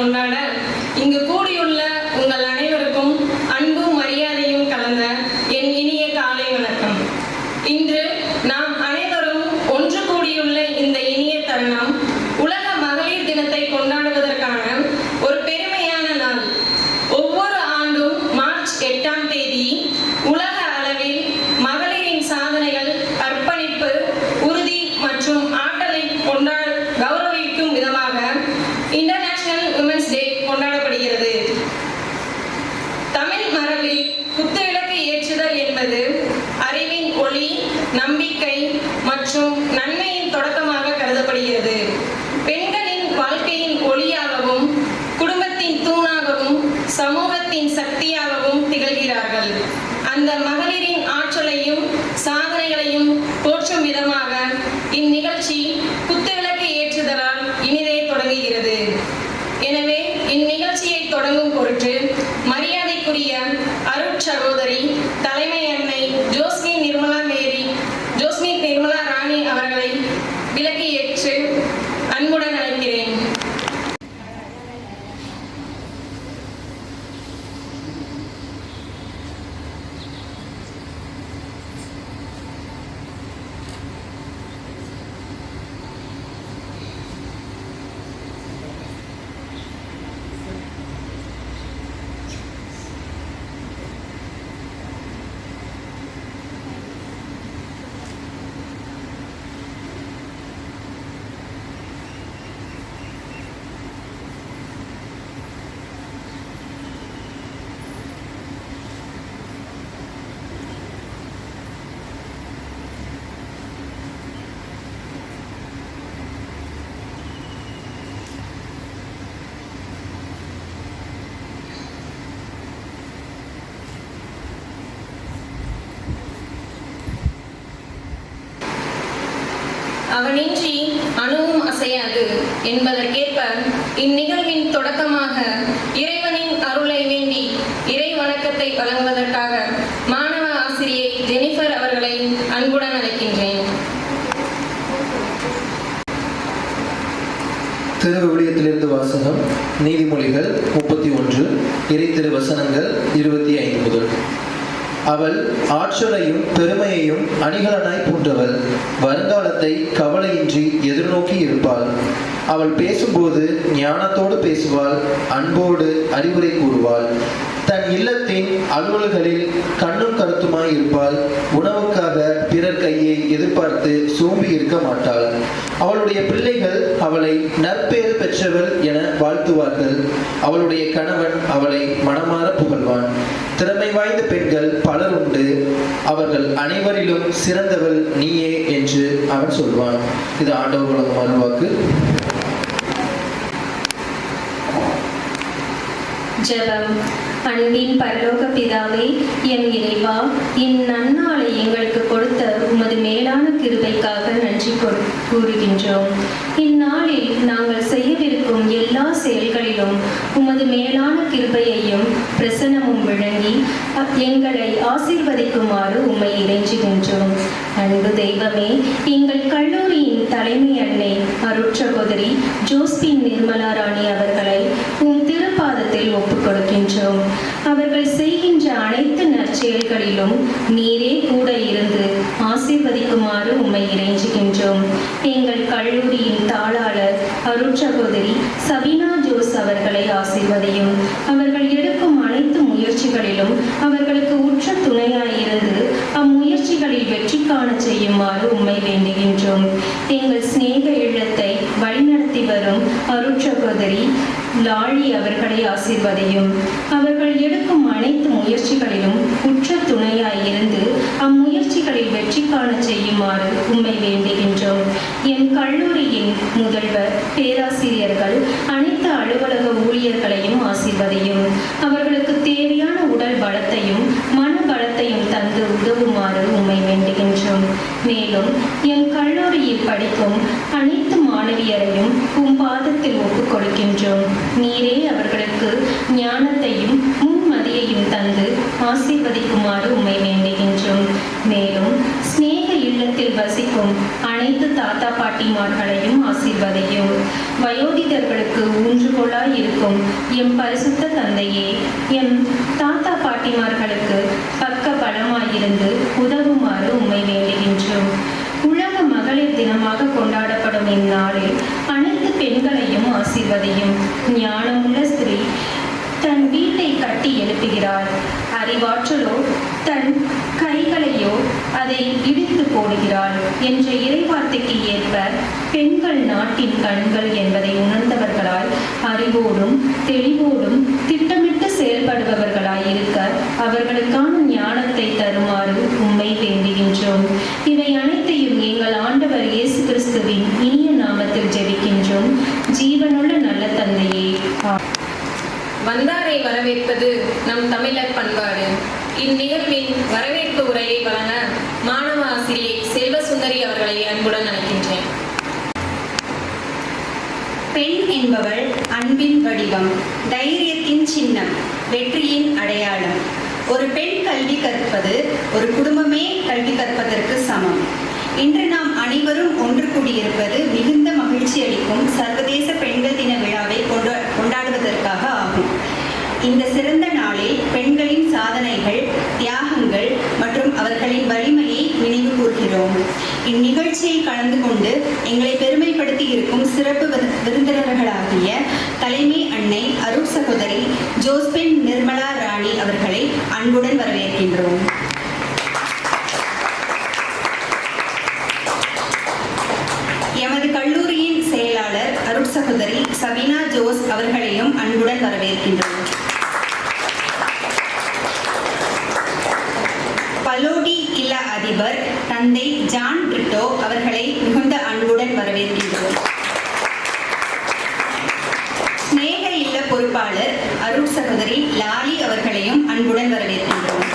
கொண்டாட இங்கு கூடியுள்ள உங்கள் அனைவருக்கும் அன்பும் மரியாதையும் கலந்த என் இனிய காலை வணக்கம். இன்று நாம் அனைவரும் ஒன்று கூடியுள்ள இந்த இனிய தருணம் உலக மகளிர் தினத்தை கொண்டாடுவதற்கான ஒரு பெருமையான நாள். ஒவ்வொரு ஆண்டும் மார்ச் 8ஆம் தேதி உலக அளவில் மகளிரின் சாதனைகள், அர்ப்பணிப்பு, உறுதி மற்றும் ஆற்றலை கௌரவிக்கும் விதமாக இன்டர்நேஷனல் விமென்ஸ் டே கொண்டாடப்படுகிறது. தமிழ் மரபில் குத்துவிளக்கு ஏற்றுதல் என்பது அறிவின் ஒளி, நம்பிக்கை மற்றும் நன்மையின் தொடக்கமாக கருதப்படுகிறது. பெண்களின் வாழ்க்கையின் ஒளியாகவும் குடும்பத்தின் தூணாகவும் சமூகத்தின் சக்தியாகவும் திகழ்கிறார்கள். அந்த மகளிரின் ஆற்றலையும் சாதனைகளையும் போற்றும் விதமாக இந்நிகழ்ச்சி குத்துவிளக்கு ஏற்றுதலால் இனிதே தொடங்குகிறது. எனவே இந்நிகழ்ச்சியை தொடங்கும் பொருட்டு மரியாதைக்குரிய அருட்சகோதரி தலைமை அன்னை ஜோஸ்மின் நிர்மலா ராணி அவர்களை விளக்கு ஏற்று அன்புடன் அழைக்கிறேன். அவனின்றி அணுவும் அசையாது என்பதற்கேற்ப இந்நிகழ்வின் தொடக்கமாக இறைவனின் அருளை வேண்டி இறை வணக்கத்தை வழங்குவதற்காக மாணவ ஆசிரியை ஜெனிஃபர் அவர்களை அன்புடன் அழைக்கின்றேன். திருவிவிலியத்திலிருந்து வாசகம். நீதிமொழிகள் 31, இறை திருவசனங்கள் 25 முதல். அவள் ஆற்றலையும் பெருமையையும் அணிகலனாய் பூண்டவள். வருங்காலத்தை கவலையின்றி எதிர்நோக்கி இருப்பாள். அவள் பேசும்போது ஞானத்தோடு பேசுவாள், அன்போடு அறிவுரை கூறுவாள். தன் இல்லத்தின் அலுவல்களில் கண்ணும் கருத்துமாய் இருப்பாள். உணவுக்காக பிறர் கையை எதிர்பார்த்து சோம்பி இருக்க மாட்டாள். அவளுடைய பிள்ளைகள் அவளை நற்பெயர் பெற்றவள் என வாழ்த்துவார்கள். அவளுடைய கணவன் அவளை மனமாற புகழ்வான். திறமை வாய்ந்த பெண்கள் பலர் உண்டு, அவர்கள் அனைவரிலும் சிறந்தவள் நீயே என்று அவன் சொல்வான். இது ஆண்டவர் வழங்கும் அருள்வாக்கு. ஜெபம். அன்பின் பரலோக பிதாவே, என் இறைவா, இந்நன்னாளை எங்களுக்கு கொடுத்த உமது மேலான கிருபைக்காக நன்றி கூறுகின்றோம். இந்நாளில் நாங்கள் செய்யவிருக்கும் எல்லா செயல்களிலும் உமது மேலான கிருபையையும் பிரசனமும் விளங்கி எங்களை ஆசீர்வதிக்குமாறு உம்மை இறைஞ்சுகின்றோம். அன்பு தெய்வமே, எங்கள் கல்லூரியின் தலைமை அன்னை அருட்சகோதரி ஜோஸ்பின் நிர்மலா ராணி அவர்களை உம் திருப்பாதத்தில் ஒப்புக் கொடுக்கின்றோம். அவர்கள் செய்கின்ற அனைத்து நற்செயல்களிலும் நீரே கூட இருந்து ஆசீர்வதிக்குமாறு உம்மை இறைஞ்சுகின்றோம். எங்கள் கல்லூரியின் தாளாளர் அருட்சகோதரி சபீனா ஜோஸ் அவர்களை ஆசீர்வதியும். அவர்கள் எடுக்கும் அனைத்து முயற்சிகளிலும் அவர்களுக்கு உற்ற துணையாயிருந்து அம்முயற்சிகளில் வெற்றி காண செய்யுமாறு உம்மை வேண்டுகின்றோம். எங்கள் சிநேக இல்லத்தை வழிநடத்தி வரும் அருட்சகோதரி லாழி அவர்களை ஆசீர்வதியும். அவர்கள் எடுக்கும் அனைத்து முயற்சிகளிலும் உற்ற துணையாயிருந்து அம்முயற்சிகளில் வெற்றி காண செய்யுமாறு உம்மை வேண்டுகின்றோம். என் கல்லூரியின் முதல்வர், பேராசிரியர்கள், அனைத்து அலுவலக ஊழியர்களையும் ஆசீர்வதியும். அவர்களுக்கு தேவையான உடல் பலத்தையும் மன பலத்தையும் தந்து உதவுமாறு உம்மை வேண்டுகின்றோம். மேலும் என் கல்லூரியில் படிக்கும் அனைத்து மாணவியரையும் உம் பாதத்தில் ஒப்புக் கொடுக்கின்றோம். நீரே அவர்களுக்கு ஞானத்தையும் முன்மதியையும் தந்து ஆசீர்வதிக்குமாறு உம்மை வேண்டுகின்றோம். மேலும் சிநேக இல்லத்தில் வசிக்கும் அனைத்து தாத்தா பாட்டிமார்களையும் ஆசீர்வதியும். வயோதிகர்களுக்கு ஊன்றுகோல் வேண்டுகோளாய் இருக்கும் எம் பரிசுத்த தந்தையே, எம் தாத்தா பாட்டிமார்களுக்கு பக்க பலமாயிருந்து உதவுமாறு உம்மை வேண்டுகின்றோம். உலக மகளிர் தினமாக கொண்டாடப்படும் இந்நாளில் அனைத்து பெண்களையும் ஆசீர்வதியும். ஞானமுள்ள ஸ்திரீ தன் வீட்டை கட்டி எழுப்புகிறாள். அறிவாற்றலோ தன் கைகளையோ அதை இடித்து போடுகிறாள் என்ற இறைவார்த்தைக்கு ஏற்ப பெண்கள் நாட்டின் கண்கள் என்பதை உணர்ந்தவர்களாய் அறிவோடும் தெளிவோடும் திட்டமிட்டு செயல்படுபவர்களாய் இருக்க அவர்களுக்கான ஞானத்தை தருமாறு உம்மை வேண்டுகின்றோம். இவை அனைத்தையும் எங்கள் ஆண்டவர் இயேசு கிறிஸ்துவின் இனிய நாமத்தில் ஜெபிக்கின்றோம். ஜீவனுள்ள நல்ல தந்தையே. வந்தாரை வரவேற்பது நம் தமிழர் பண்பாடு. இந்நிகழ்வின் வரவேற்பு உரையை வழங்க மாணவ ஆசிரியை செல்வசுந்தரி அவர்களை அன்புடன் அழைக்கின்றேன். பெண் என்பவள் அன்பின் வடிவம், தைரியத்தின் சின்னம், வெற்றியின் அடையாளம். ஒரு பெண் கல்வி கற்பது ஒரு குடும்பமே கல்வி கற்பதற்கு சமம். இன்று நாம் அனைவரும் ஒன்று கூடியிருப்பது மிகுந்த மகிழ்ச்சி அளிக்கும் சர்வதேச பெண்கள் தின விழாவை கொண்டாடுவதற்காக ஆகும். இந்த சிறந்த நாளில் பெண்களின் சாதனைகள், தியாகங்கள் மற்றும் அவர்களின் வலிமையை நினைவு கூர்கிறோம். இந்நிகழ்ச்சியில் கலந்து கொண்டு எங்களை பெருமைப்படுத்தி இருக்கும் சிறப்பு விருந்தினர்களாகிய தலைமை அன்னை அருட் சகோதரி ஜோஸ்பின் நிர்மலா ராணி அவர்களை அன்புடன் வரவேற்கின்றோம். எமது கல்லூரியின் செயலாளர் அருட் சகோதரி சபீனா ஜோஸ் அவர்களையும் அன்புடன் வரவேற்கின்றோம். பலோடி இல்ல அதிபர் தந்தை ஜான் பிரிட்டோ அவர்களை மிகுந்த அன்புடன் வரவேற்கின்றோம். ஸ்நேக இல்ல பொறுப்பாளர் அருட் சகோதரி லாலி அவர்களையும் அன்புடன் வரவேற்கின்றோம்.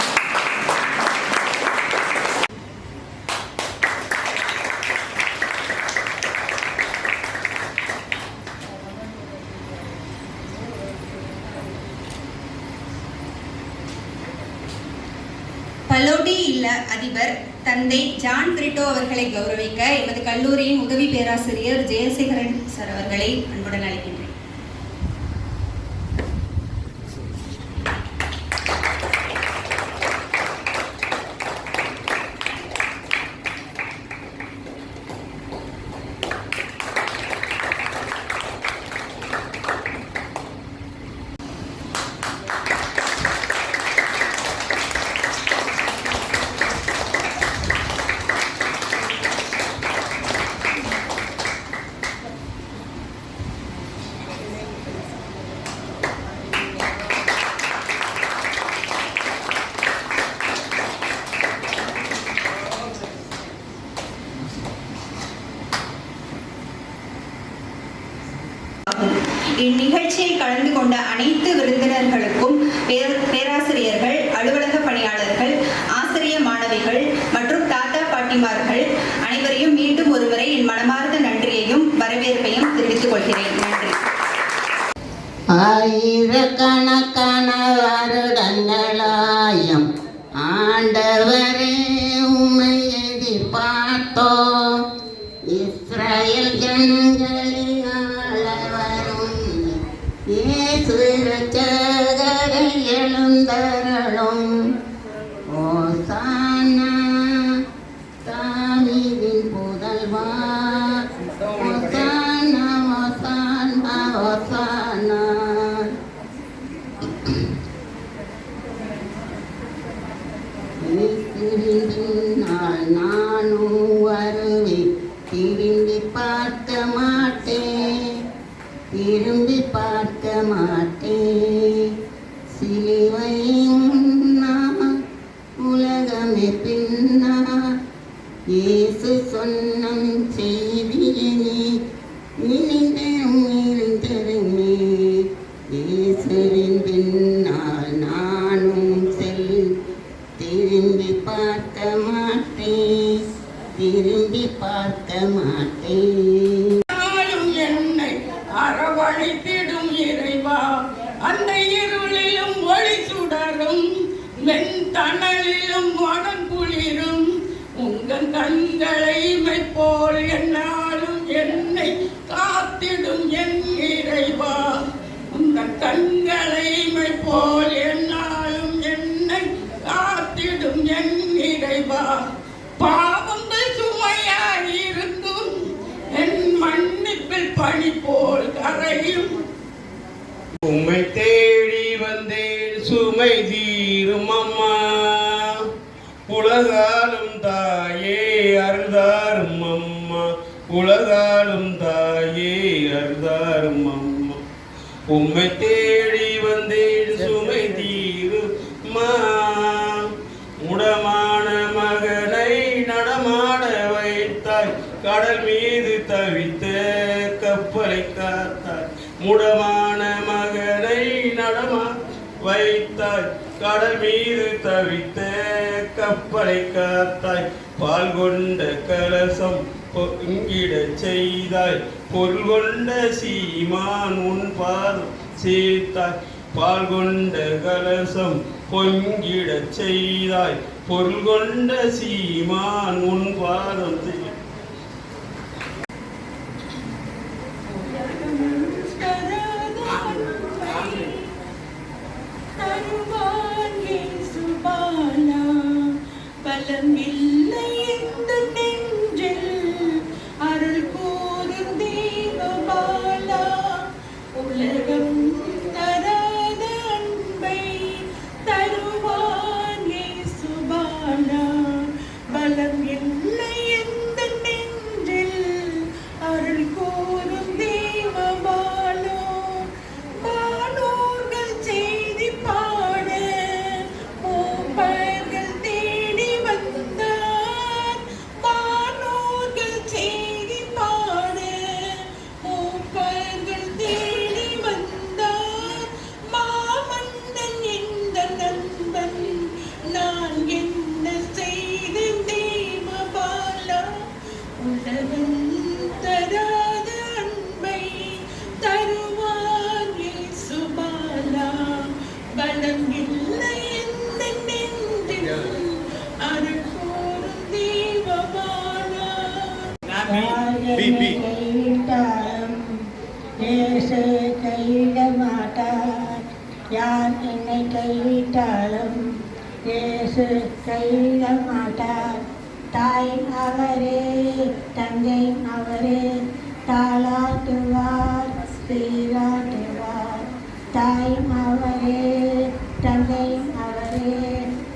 பலோடி இல்ல அதிபர் தந்தை ஜான் பிரிட்டோ அவர்களை கௌரவிக்க எமது கல்லூரியின் உதவி பேராசிரியர் ஜெயசேகரன் சார் அவர்களை அன்புடன் அழைக்கின்றேன். இந்நிகழ்ச்சியில் கலந்து கொண்ட அனைத்து விருந்தினர்களுக்கும் பேராசிரியர்கள், அலுவலக பணியாளர்கள், ஆசிரிய மாணவிகள் மற்றும் தாத்தா பாட்டிமார்கள் அனைவரையும் மீண்டும் ஒருமுறை என் மனமார்ந்த நன்றியையும் வரவேற்பையும் தெரிவித்துக் கொள்கிறேன். நன்றி. ஆயிரக்கணக்கான வருடங்களாயம் ஆண்டவரே உம்மை எதிர்பார்த்தோம். இஸ்ரேல் ஜனங்களின் ஆளவரும் இயேசு இரட்சகரை எழுந்தருளும். ஓசானா தாவீதின் புதல்வா, ஓசானா ஓசானா ஓசானா. நானும் வருவேன், திரும்பி பார்க்க மாட்டேன், திரும்பி பார்க்க மாட்டேன். சிலுவையும் நான் உலகமே பின்னா, இயேசு சொன்ன செய்தியை இனிந்தரும் இருந்தருமே. இயேசுவின் பின்னால் நானும் திரும்பி பார்க்க மாட்டேன், திரும்பி பார்க்க மாட்டேன். என்னை அரவணைத்திடும் இறைவா, அந்த இருளிலும் ஒளி சுடரும், வெண்தணலிலும் மனக்குளிரும், உங்கள் கண்களை போல் என்னாலும் என்னை காத்திடும் என் இறைவா. போல் கரையும். உம்மை தேடி வந்தேன் சுமை தீரும் அம்மா, உலகாலும் தாயே அருள்தாரும் அம்மா, உலகாலும் தாயே அருள்தாரும் அம்மா. உம்மை தேடி வந்தேன் சுமை தீரும்மா, முடமான மகனை நடமாட வைத்தாய், கடல் மீது தவித்த கப்பலை காத்தாய். முடமான மகனை நடமா வைத்தாய், கடல் மீது தவித்த கப்பலை காத்தாய். பால் கொண்ட கலசம் பொங்கிடச் செய்தாய், பொருள் கொண்ட சீமான் உன் பாதம் சேர்த்தாய். பால் கொண்ட கலசம் பொங்கிடச் செய்தாய், பொருள் கொண்ட சீமான் உன் பாதம் சேர்த்தாய். பலமில்லை இந்த நெஞ்சில் அருள் கூறும் தேவபாலா, உலகம் தராத அன்பை தருவான் இயேசுபாலா. பலம் இல்லை இந்த நெஞ்சில் அருள் கூறும் தேவபாலா. வானோர்கள் செய்தி பாட மூப்பர்கள் தேடி வந்தார். வானோர்கள் செய்தி பாட மூப்பர்கள் தேடி வந்தார். மாமன்னன் இந்த நண்பன் நான் என்ன செய்தேன் தேவபாலா. உலகம் தராத அன்பை தருவான் இயேசுபாலா. பலம் இல்லை எந்த நெஞ்சில் அருள் கூறும் தேவபாலா. கைவிட்டாலும் இயேசு கைவிட மாட்டார். யார் என்னை கைவிட்டாலும் இயேசு கைவிட மாட்டார். தாய் அவரே, தந்தை அவரே, தாளாட்டுவார் சீராட்டுவார். தாய் அவரே, தந்தை அவரே,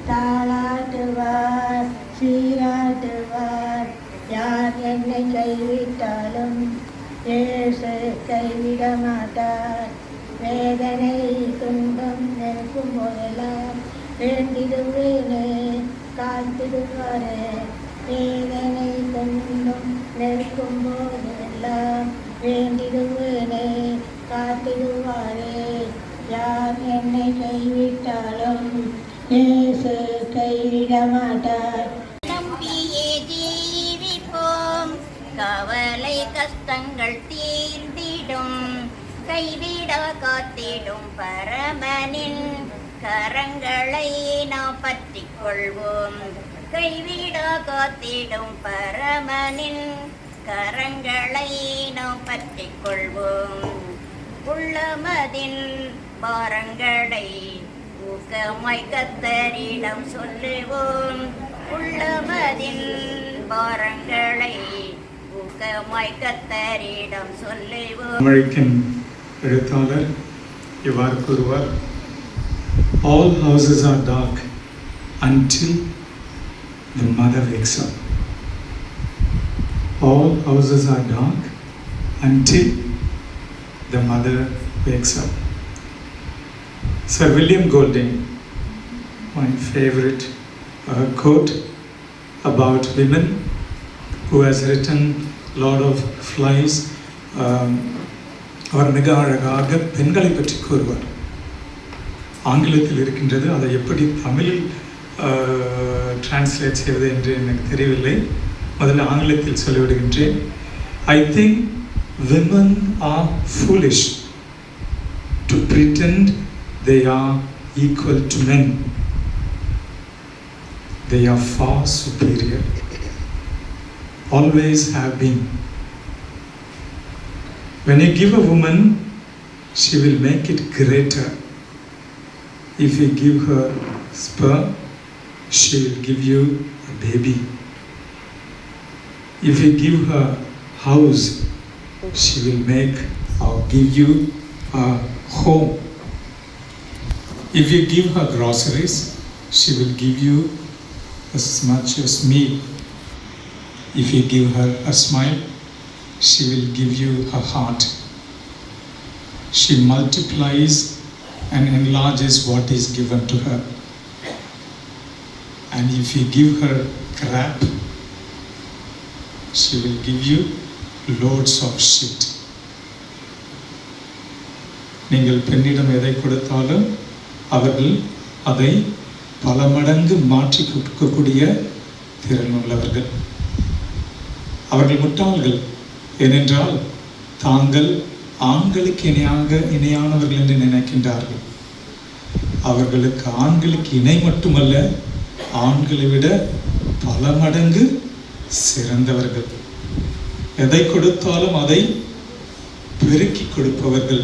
தாளாட்டுவார் சீராட்டுவார். யார் என்னை கைவிட்டாலும் இயேசு கைவிட மாட்டார். வேதனை துன்பம் நெருக்கும் போதெல்லாம் வேண்டிடுவேனே, காத்திடுவாரே. வேதனை துன்பம் நெருக்கும் போதெல்லாம் வேண்டிடுவேனே, காத்திடுவாரே. யார் என்னை கைவிட்டாலும் இயேசு கைவிட மாட்டார். நம்பியே ஜீவிப்போம், கவலை கஷ்டங்கள் தீர்ந்திடும். கைவிட காத்திடும் பரமனின் கரங்களை நாம் பற்றிக் கொள்வோம். கைவிட காத்திடும் பரமனின் கரங்களை நாம் பற்றிக் கொள்வோம். உள்ளமதின் பாரங்களை ஊக்கமாய் கர்த்தரிடம் சொல்லுவோம். உள்ளமதின் பாரங்களை ஊக்கமாய் கர்த்தரிடம் சொல்லுவோம். அமெரிக்கன் எழுத்தாளர் இவ்வாறு கூறுவார், all houses are dark until the mother wakes up. All houses are dark until the mother wakes up. Sir William Golding, my favorite quote about women, who has written Lord of Flies. அவர் மிக அழகாக பெண்களை பற்றி கூறுவார். ஆங்கிலத்தில் இருக்கின்றது, அதை எப்படி தமிழில் டிரான்ஸ்லேட் செய்வது என்று எனக்கு தெரியவில்லை. முதல்ல ஆங்கிலத்தில் சொல்லிவிடுகின்றேன். I think women are foolish to pretend they are equal to men. They are far superior. Always have been. When you give a woman, she will make it greater. If you give her sperm, she will give you a baby. If you give her house, she will make give you a home. If you give her groceries, she will give you as much as meal. If you give her a smile, she will give you her heart. She multiplies and enlarges what is given to her. And if you give her crap, she will give you loads of shit. நீங்கள் பெண்ணிடம் எதை கொடுத்தாலும் அவர்கள் அதை பல மடங்கு மாற்றி கொடுக்கக்கூடிய திறன் உள்ளவர்கள். அவர்கள் முட்டாள்கள். ஏனென்றால் தாங்கள் ஆண்களுக்கு இணையானவர்கள் என்று நினைக்கின்றார்கள். அவர்களுக்கு ஆண்களுக்கு இணை மட்டுமல்ல, ஆண்களை விட பல மடங்கு சிறந்தவர்கள். எதை கொடுத்தாலும் அதை பெருக்கி கொடுப்பவர்கள்.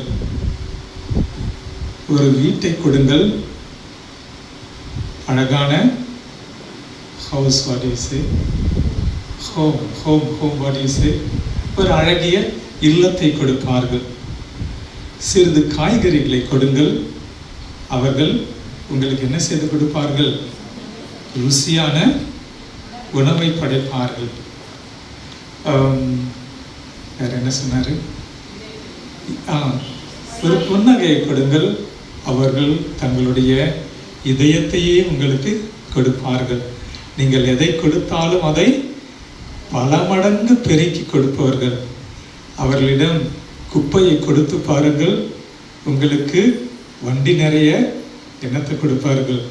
ஒரு வீட்டை கொடுங்கள், அழகான house, what you say, home what you say, ஒரு அழகிய இல்லத்தை கொடுப்பார்கள். சிறிது காய்கறிகளை கொடுங்கள், அவர்கள் உங்களுக்கு என்ன செய்து கொடுப்பார்கள்? ருசியான உணவை படைப்பார்கள். வேற என்ன சொன்னாரு? ஒரு புன்னகையை கொடுங்கள், அவர்கள் தங்களுடைய இதயத்தையே உங்களுக்கு கொடுப்பார்கள். நீங்கள் எதை கொடுத்தாலும் அதை பல மடங்கு பெருக்கி கொடுப்பவர்கள். அவர்களிடம் குப்பையை கொடுத்து பாருங்கள், உங்களுக்கு வண்டி நிறைய என்னத்தை கொடுப்பார்கள்?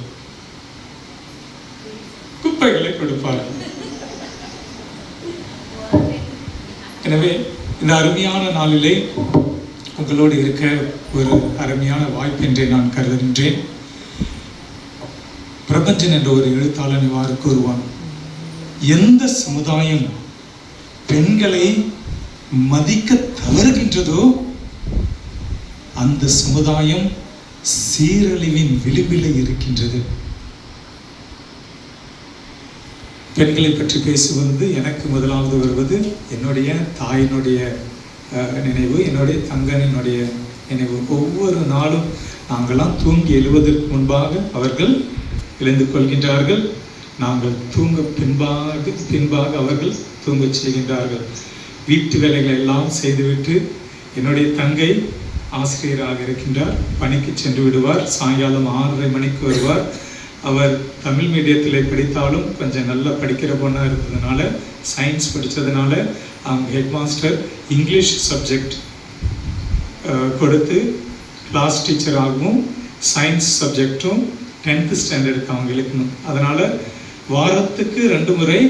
குப்பைகளை கொடுப்பார்கள். எனவே இந்த அருமையான நாளிலே உங்களோடு இருக்க ஒரு அருமையான வாய்ப்பு என்றே நான் கருதுகின்றேன். பிரபஞ்சன் என்ற ஒரு எழுத்தாளன் இவ்வாறு கூறுவான், எந்த சமுதாயம் பெண்களை மதிக்க தவறுகின்றதோ அந்த சமுதாயம் சீரழிவின் விளிம்பிலே இருக்கின்றது. பெண்களை பற்றி பேசுவது எனக்கு முதலாவது வருவது என்னுடைய தாயினுடைய நினைவு, என்னுடைய தங்கனினுடைய நினைவு. ஒவ்வொரு நாளும் நாங்களாம் தூங்கி எழுவதற்கு முன்பாக அவர்கள் எழுந்து கொள்கின்றார்கள். நாங்கள் தூங்க பின்பாக அவர்கள் தூங்கச் செய்கின்றார்கள். வீட்டு வேலைகளை எல்லாம் செய்துவிட்டு என்னுடைய தங்கை ஆசிரியராக இருக்கின்றார். பணிக்கு சென்று விடுவார். சாயங்காலம் 6:30 மணிக்கு வருவார். அவர் தமிழ் மீடியத்திலே படித்தாலும் கொஞ்சம் நல்லா படிக்கிற பொண்ணாக இருந்ததுனால, சயின்ஸ் படித்ததுனால அவங்க ஹெட் மாஸ்டர் இங்கிலீஷ் சப்ஜெக்ட் கொடுத்து கிளாஸ் டீச்சராகவும் சயின்ஸ் சப்ஜெக்டும் 10th ஸ்டாண்டர்டுக்கு அவங்க இழுக்கணும். அதனால் வாரத்துக்கு 2 முறை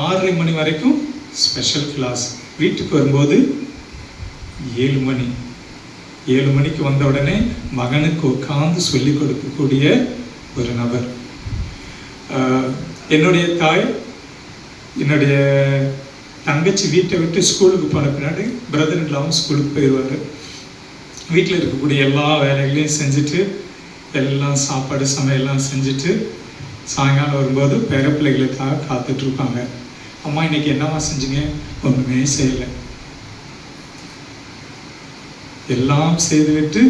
6:30 மணி வரைக்கும் ஸ்பெஷல் கிளாஸ். வீட்டுக்கு வரும்போது 7 மணி. 7 மணிக்கு வந்த உடனே மகனுக்கு உட்கார்ந்து சொல்லிக் கொடுக்கக்கூடிய ஒரு நபர். என்னுடைய தாய், என்னுடைய தங்கச்சி வீட்டை விட்டு ஸ்கூலுக்கு போன பின்னாடி பிரதர் இல்லாமல் ஸ்கூலுக்கு போயிடுவார். வீட்டில் இருக்கக்கூடிய எல்லா வேலைகளையும் செஞ்சுட்டு, எல்லாம் சாப்பாடு சமையல்லாம் செஞ்சுட்டு சாயங்காலம் வரும்போது பேர பிள்ளைகளுக்காக காத்துட்ருப்பாங்க. அம்மா இன்னைக்கு என்னவா செஞ்சீங்க? ஒன்றுமே செய்யலை. எல்லாம் செய்துவிட்டு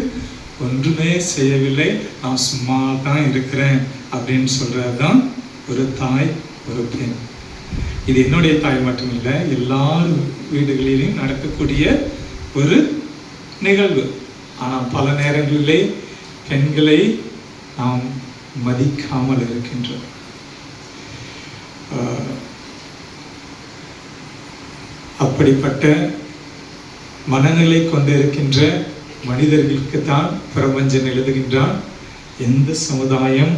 ஒன்றுமே செய்யவில்லை, நான் சும்மா தான் இருக்கிறேன் அப்படின்னு சொல்கிறது தான் ஒரு தாய், ஒரு பெண். இது என்னுடைய தாய் மட்டும் இல்லை, எல்லார் வீடுகளிலும் நடக்கக்கூடிய ஒரு நிகழ்வு. ஆனால் பல நேரங்களிலே பெண்களை நாம் மதிக்காமல் இருக்கின்றோம். அப்படிப்பட்ட மனநிலை கொண்டிருக்கின்ற மனிதர்களுக்கு தான் பிரபஞ்சன் எழுதுகின்றான், எந்த சமுதாயம்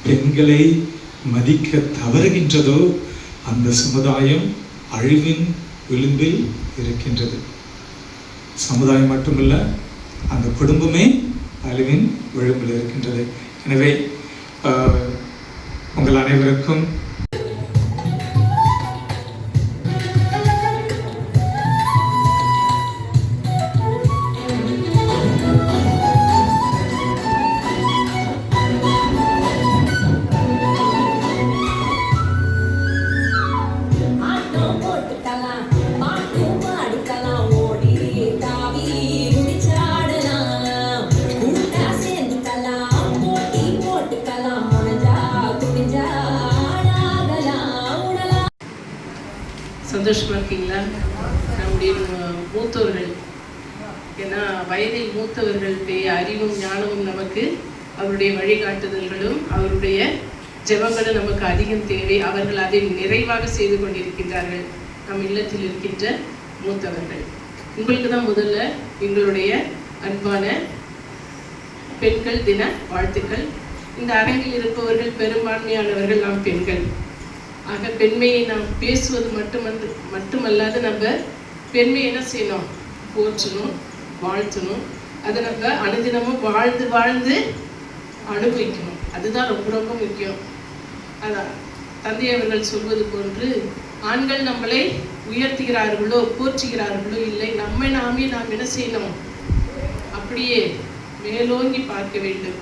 பெண்களை மதிக்க தவறுகின்றதோ அந்த சமுதாயம் அழிவின் விளிம்பில் இருக்கின்றது. சமுதாயம் மட்டுமல்ல, அந்த குடும்பமே அழிவின் விளிம்பில் இருக்கின்றது. எனவே உங்கள் அனைவருக்கும் ஆட்டம் போட்டுக்கலாம், பாட்டு பாடிக்கலாம், ஓடி தாவி சந்தோஷமா இருக்கீங்களா? நம்முடைய மூத்தவர்கள், ஏன்னா வயதில் மூத்தவர்களுடைய அறிவும் ஞானமும் நமக்கு, அவருடைய வழிகாட்டுதல்களும் அவருடைய ஜெபங்களும் நமக்கு அதிகம் தேவை. அவர்கள் அதை நிறைவாக செய்து கொண்டிருக்கின்றார்கள். நம் இல்லத்தில் இருக்கின்ற மூத்தவர்கள், உங்களுக்கு தான் முதல்ல எங்களுடைய அன்பான பெண்கள் தின வாழ்த்துக்கள். இந்த அரங்கில் இருப்பவர்கள் பெரும்பான்மையானவர்கள் நாம் பெண்கள். ஆக பெண்மையை நாம் பேசுவது மட்டுமல்லாது நம்ம பெண்மையை என்ன செய்யணும்? போற்றணும், வாழ்த்தணும். அதை நம்ம அனுதினமும் வாழ்ந்து வாழ்ந்து அனுபவிக்கணும். அதுதான் ரொம்ப ரொம்ப முக்கியம். அதான் தந்தை அவர்கள் சொல்வது போன்று, ஆண்கள் நம்மளை உயர்த்துகிறார்களோ போற்றுகிறார்களோ இல்லை, நம்மை நாம் என்ன செய்யணும்? அப்படியே மேலோங்கி பார்க்க வேண்டும்.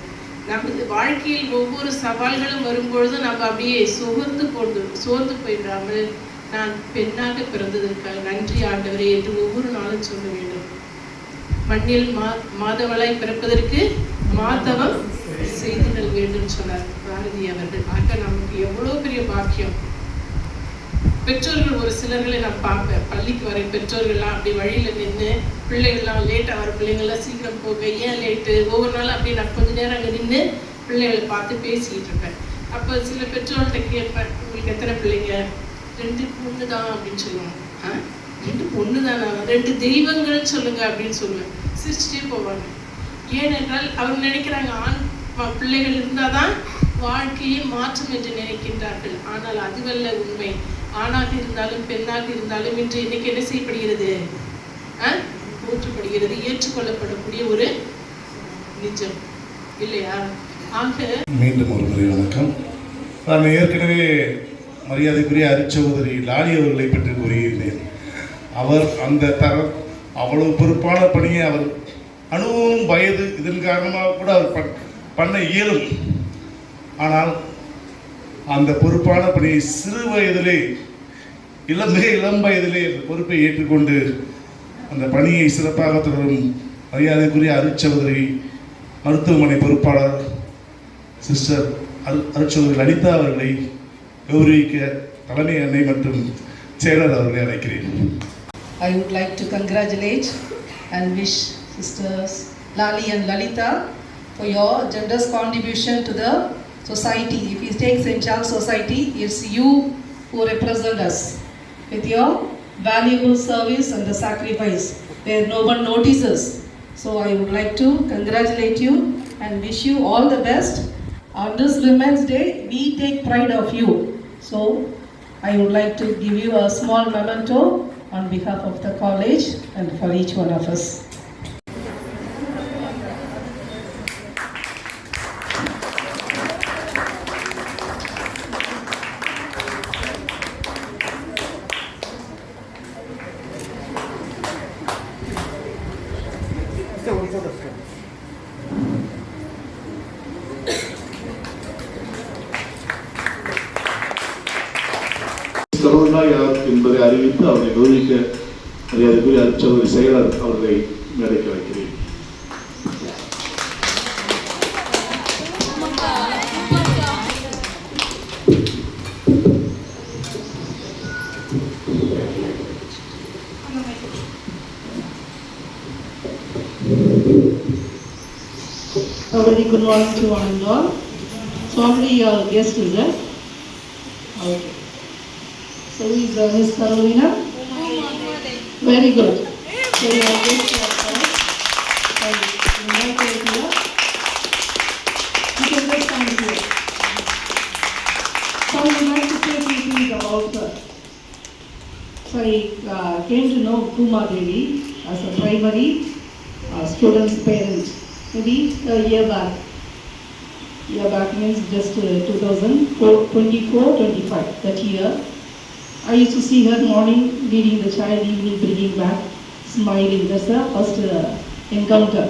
நமது வாழ்க்கையில் ஒவ்வொரு சவால்களும் வரும்பொழுதும் நம்ம அப்படியே சோர்ந்து போயிடாமல், நான் பெண்ணாக பிறந்ததற்காக நன்றி ஆண்டவரே என்று ஒவ்வொரு நாளும் சொல்ல வேண்டும். மண்ணில் மாதவளாய் பிறப்பதற்கு மாதவம் செய்திடல் வேண்டும் சொன்னார் பாரதி அவர்கள். ஆக நமக்கு எவ்வளோ பெரிய பாக்கியம். பெற்றோர்கள் ஒரு சிலர்களை நான் பார்ப்பேன், பள்ளிக்கு வர பெற்றோர்கள்லாம் அப்படி வழியில் நின்று, பிள்ளைகள்லாம் லேட்டாக வர பிள்ளைங்கள்லாம் சீக்கிரம் போக, ஏன் லேட்டு, ஒவ்வொரு நாளும் அப்படியே நான் கொஞ்ச நேரம் அங்கே நின்று பிள்ளைகளை பார்த்து பேசிக்கிட்டு இருப்பேன். அப்போ சில பெற்றோர்கள்ட்ட கேட்பேன், உங்களுக்கு எத்தனை பிள்ளைங்க? 2 பொண்ணு தான் அப்படின்னு சொல்லுவாங்க. 2 பொண்ணு தானா? 2 தெய்வங்கள்னு சொல்லுங்க அப்படின்னு சொல்லுவேன். சிரிச்சுட்டே போவாங்க. ஏனென்றால் அவங்க நினைக்கிறாங்க ஆண் பிள்ளைகள் இருந்தால் தான் வாழ்க்கையை மாற்றும் என்று நினைக்கின்றார்கள். ஆனால் அதுவல்ல உண்மை. ஆணாக இருந்தாலும் பெண்ணாக இருந்தாலும் இன்று இன்னைக்கு என்ன செய்யப்படுகிறது? போற்றப்படுகிறது, ஏற்றுக்கொள்ளப்படக்கூடிய ஒரு நிஜம் இல்லையா? ஆக மீண்டும் ஒரு முறை வணக்கம். நான் ஏற்கனவே மரியாதைக்குரிய அருட்சகோதரி லாலி அவர்களை பற்றி கூறியிருந்தேன். அவர் அந்த அவ்வளவு பொறுப்பான பணியை அவர் அனுபவம், வயது இதன் காரணமாக கூட அவர் பண்ண இயலும். ஆனால் அந்த பொறுப்பான பணியை சிறு வயதிலே, மிக இளம் வயதிலே அந்த பொறுப்பை ஏற்றுக்கொண்டு அந்த பணியை சிறப்பாக தொடரும் மரியாதைக்குரிய அருட்சகோதரி மருத்துவமனை பொறுப்பாளர் சிஸ்டர் அருட்சகோதரி லலிதா அவர்களை கௌரவிக்க தலைமை அன்னை மற்றும் செயலர் அவர்களை அழைக்கிறேன். I would like to congratulate and wish Sisters Lali and Lalita for your generous contribution to the society. If you take St. Charles Society, it's you who represent us with your valuable service and the sacrifice where no one notices. So I would like to congratulate you and wish you all the best. On this Women's Day, we take pride of you. So I would like to give you a small memento on behalf of the college and for each one of us. Corona யார் என்பதை அறிவித்து அவரை கௌரவிக்க மரியாதைக்குரிய அருட்சகோதரி செயலர் அவர்களை மேடைக்கு வைக்கிறேன். A very good morning to one and all. So already your guest is there. Okay. So is Miss Carolina? Very good. So your guest is there. I invite her here. You can just stand here. So I would like to say a few things about her. So I came to know Kuma Devi as a primary student's parent. Maybe a year back. Year back means just 2024-25, that year. I used to see her morning leading the child, evening bringing back, smiling. That's the first encounter.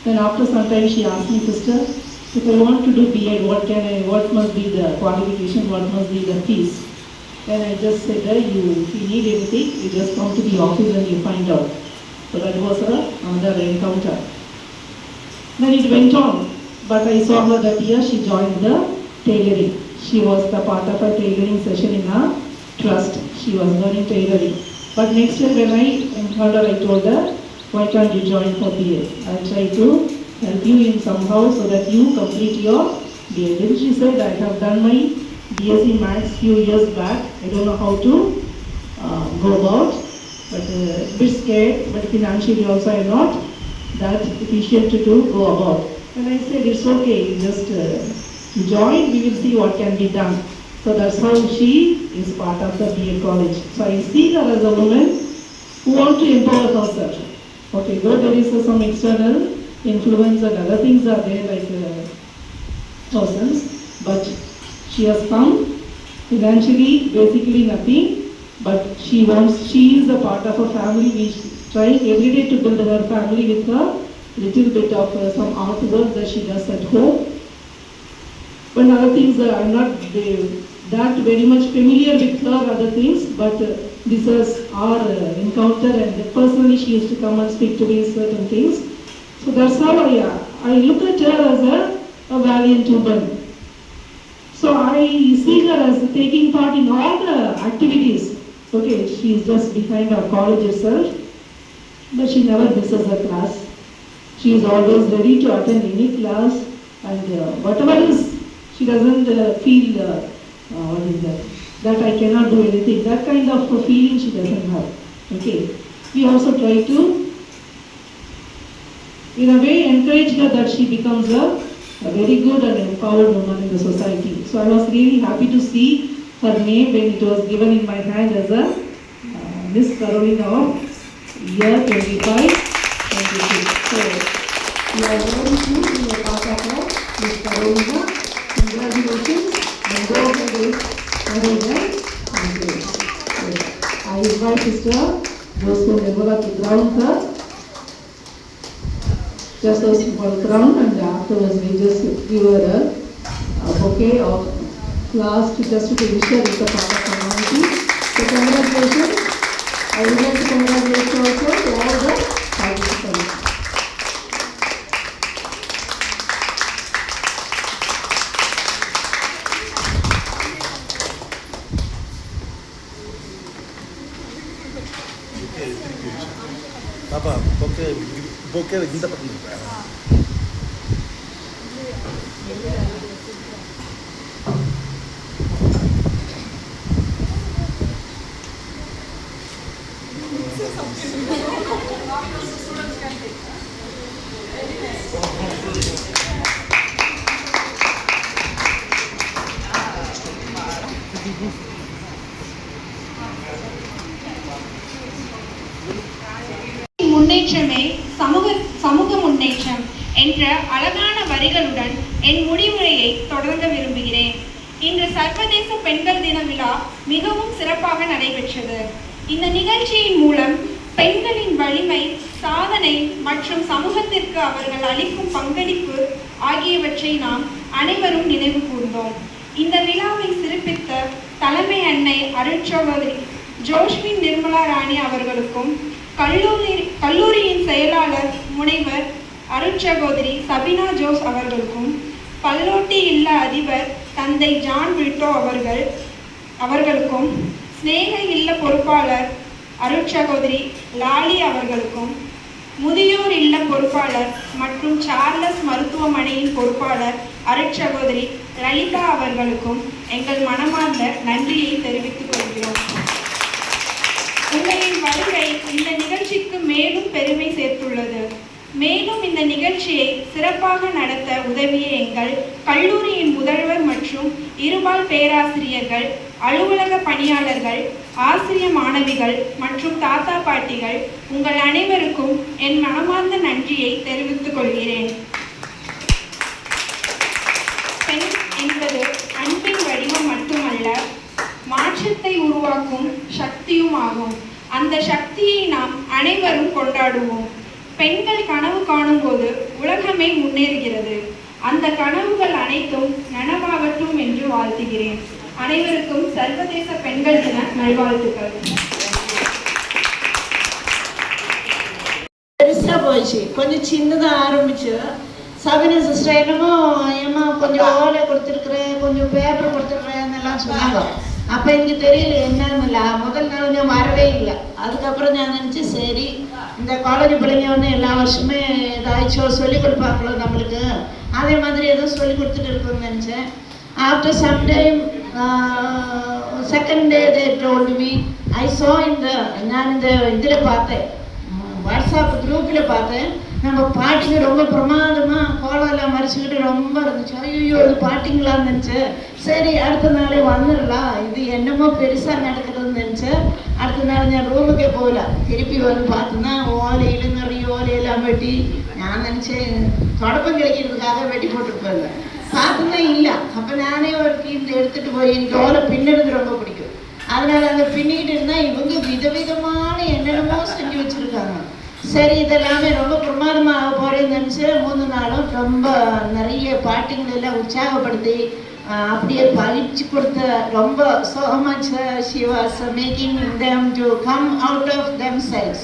Then after some time she asked me, sister, if I want to do B.Ed, what must be the qualification, what must be the fees? Then I just said, if you need anything, you just come to the office and you find out. So that was another encounter. Then it went on, but I saw her that year she joined the tailoring. She was the part of a tailoring session in our trust. she was learning tailoring. But next year when I heard her, I told her, why can't you join for BA? I'll try to help you in somehow so that you complete your BA. Then she said, I have done my BSc Maths few years back. I don't know how to go about, but a bit scared, but financially also I am not that efficient to go about. And I said, it's okay, just join, we will see what can be done. So that's how she is part of the BA college. So I see her as a woman who wants to empower herself. Okay, though there is some external influence and other things are there like persons, but she has come financially, basically nothing, but she is a part of a family. We try every day to build her family with her little bit of some artwork that she does at home. But other things, I'm not that very much familiar with her other things, but this is our encounter, and personally she used to come and speak to me certain things. So that's how I look at her as a valiant woman. So I see her as taking part in all the activities. Okay, she is just behind our college itself, but she never misses a class. She is always ready to attend any class, and whatever is, she doesn't feel that I cannot do anything. That kind of feeling she doesn't have. Okay, we also try to, in a way, encourage her that she becomes a very good and empowered woman in the society. So I was really happy to see her name when it was given in my hand as a Miss Carolina of year 25-26. So we are very pleased to be a part of her, Miss Carolina. Congratulations and go ahead with very well. I invite Sister Josephine Nirmala to ground her. Just a small ground, and afterwards we just give her a bouquet of flowers to just to ensure it's a part of the community. So congratulations. I would like to congratulate also to all the participants. பாப்பா bouquet இந்த பக்கம் முன்னேற்றமே சமூக முன்னேற்றம் என்ற அழகான வரிகளுடன் என் முடிவுரையை தொடங்க விரும்புகிறேன். இன்று சர்வதேச பெண்கள் தின விழா மிகவும் சிறப்பாக நடைபெற்றது. இந்த நிகழ்ச்சியின் மூலம் பெண்களின் வலிமை, சாதனை மற்றும் சமூகத்திற்கு அவர்கள் அளிக்கும் பங்களிப்பு ஆகியவற்றை நாம் அனைவரும் நினைவு கூர்ந்தோம். இந்த விழாவை சிறப்பித்த தலைமை அன்னை அருட்சகோதரி ஜோஸ்பின் நிர்மலா ராணி அவர்களுக்கும், கல்லூரியின் செயலாளர் முனைவர் அருட்சகோதரி சபினா ஜோஸ் அவர்களுக்கும், பல்லோட்டி இல்ல அதிபர் தந்தை ஜான் வில்டோ அவர்களுக்கும், ஸ்நேக இல்ல பொறுப்பாளர் அருட்சகோதரி லாலி அவர்களுக்கும், முதியோர் இல்ல பொறுப்பாளர் மற்றும் சார்லஸ் மருத்துவமனையின் பொறுப்பாளர் அருட்சகோதரி லலிதா அவர்களுக்கும் எங்கள் மனமார்ந்த நன்றியை தெரிவித்துக் கொள்கிறோம். உங்களின் வருகை இந்த நிகழ்ச்சிக்கு மேலும் பெருமை சேர்த்துள்ளது. மேலும் இந்த நிகழ்ச்சியை சிறப்பாக நடத்த உதவிய எங்கள் கல்லூரியின் முதல்வர் மற்றும் இருபால் பேராசிரியர்கள், அலுவலக பணியாளர்கள், ஆசிரிய மாணவிகள் மற்றும் தாத்தா பாட்டிகள் உங்கள் அனைவருக்கும் என் மனமார்ந்த நன்றியை தெரிவித்துக் கொள்கிறேன். பெண் என்பது அன்பின் வடிவம் மட்டுமல்ல, மாற்றத்தை உருவாக்கும் சக்தியும் ஆகும். அந்த சக்தியை நாம் அனைவரும் கொண்டாடுவோம். பெண்கள் கனவு காணும் போது உலகமே முன்னேறுகிறது. அந்த கனவுகள் அனைத்தும் நனவாகட்டும் என்று வாழ்த்துகிறேன். அனைவருக்கும் சர்வதேச பெண்கள் தின நல்வாழ்த்துக்கள். பெருசா போச்சு, கொஞ்சம் சின்னதா ஆரம்பிச்சு சபினா சிஸ்டர் என்னமோ ஏமா கொஞ்சம் ஓலை கொடுத்துருக்குறேன், கொஞ்சம் பேப்பர் கொடுத்துருக்குறேன் எல்லாம் சொன்னாங்க. அப்போ எனக்கு தெரியல என்னன்னு. முதல் நாள் நான் வரவே இல்லை. அதுக்கப்புறம் நான் நினச்சேன் சரி இந்த காலேஜ் பிள்ளைங்க வந்து எல்லா வருஷமே ஏதாச்சும் சொல்லிக் கொடுப்பாங்களோ நம்மளுக்கு, அதே மாதிரி ஏதோ சொல்லி கொடுத்துட்டு இருக்குன்னு நினச்சேன். After some time second day they told me I saw நான் இந்த இதில் பார்த்தேன், வாட்ஸ்அப் குரூப்பில் பார்த்தேன், நம்ம பாட்டிங்க ரொம்ப பிரமாதமாக கோலெல்லாம் மறைச்சிக்கிட்டு ரொம்ப இருந்துச்சு. ஐயோ இது பாட்டிங்களான்னு நினச்சேன். சரி அடுத்த நாளே வந்துடலாம், இது என்னமோ பெருசாக நடக்கிறதுன்னு நினச்சேன். அடுத்த நாள் நான் ரூமுக்கே போகல. திருப்பி வந்து பார்த்தோன்னா ஓலையில் நிறைய ஓலையெல்லாம் வெட்டி, நான் நினச்சேன் தொடப்பம் கிடைக்கிறதுக்காக வெட்டி போட்டுருப்பேன். பார்த்தோன்னா இல்லை. அப்போ நானே ஒரு கீழ் எடுத்துகிட்டு போய் எனக்கு ஓலை பின்னுறது ரொம்ப பிடிக்கும். அதனால் அதை பின்னிட்டு இருந்தால் இவங்க விதவிதமான என்னென்னமோ செஞ்சு வச்சுருக்காங்க. சரி இதெல்லாமே ரொம்ப பிரமாதமாக போகிறேன்னு நினச்சி 3 நாளும் ரொம்ப நிறைய பாட்டிங்களெல்லாம் உற்சாகப்படுத்தி அப்படியே பறிச்சு கொடுத்த ரொம்ப so much she was making them to come out of themselves.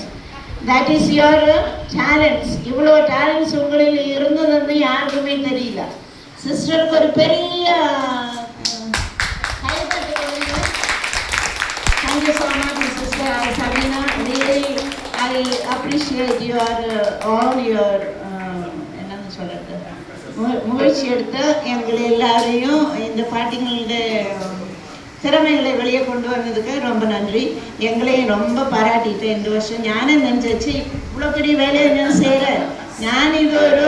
That is your talents. இவ்வளோ டேலண்ட்ஸ் உங்களில் இருந்ததுன்னு யாருக்குமே தெரியல. சிஸ்டருக்கு ஒரு பெரிய thank you so much sister Sabina. Really I appreciate your all your என்னன்னு சொல்றது முயற்சி எடுத்து எங்களை எல்லாரையும் இந்த பாட்டிங்களுடைய திறமைகளை வெளியே கொண்டு வந்ததுக்கு ரொம்ப நன்றி. எங்களையும் ரொம்ப பாராட்டிட்டேன் இந்த வருஷம். ஞானே நினைச்சாச்சு இவ்வளோ பெரிய வேலையை நான் செய்கிறேன். நான் இது ஒரு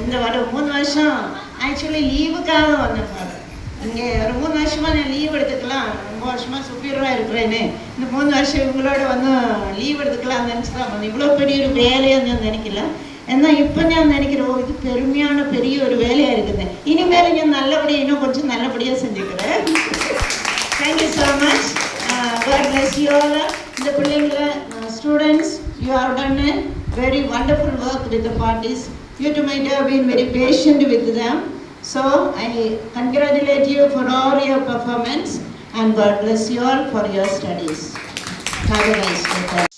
இந்த 3 வருஷம் ஆக்சுவலி லீவுக்காக வந்தேன். இங்கே ஒரு 3 வருஷமாக நான் லீவ் எடுத்துக்கலாம், ரொம்ப வருஷமாக சுப்பீரியராக இருக்கிறேன்னு இந்த 3 வருஷம் இவங்களோட வந்து லீவ் எடுத்துக்கலாம்னு நினச்சி தான் வந்தேன். இவ்வளோ பெரிய ஒரு வேலையை நான் நினைக்கல. ஏன்னா இப்போ நான் நினைக்கிறோம் இது பெருமையான பெரிய ஒரு வேலையாக இருக்குது. இனிமேல் நான் நல்லபடியாக இன்னும் கொஞ்சம் நல்லபடியாக செஞ்சுக்கிறேன். Thank you so much. God bless you all. இந்த பிள்ளைங்களை students you have done a very wonderful work with the parties. You too might have been very patient with them. So I congratulate you for all your performance and God bless you all for your studies. Have a nice day.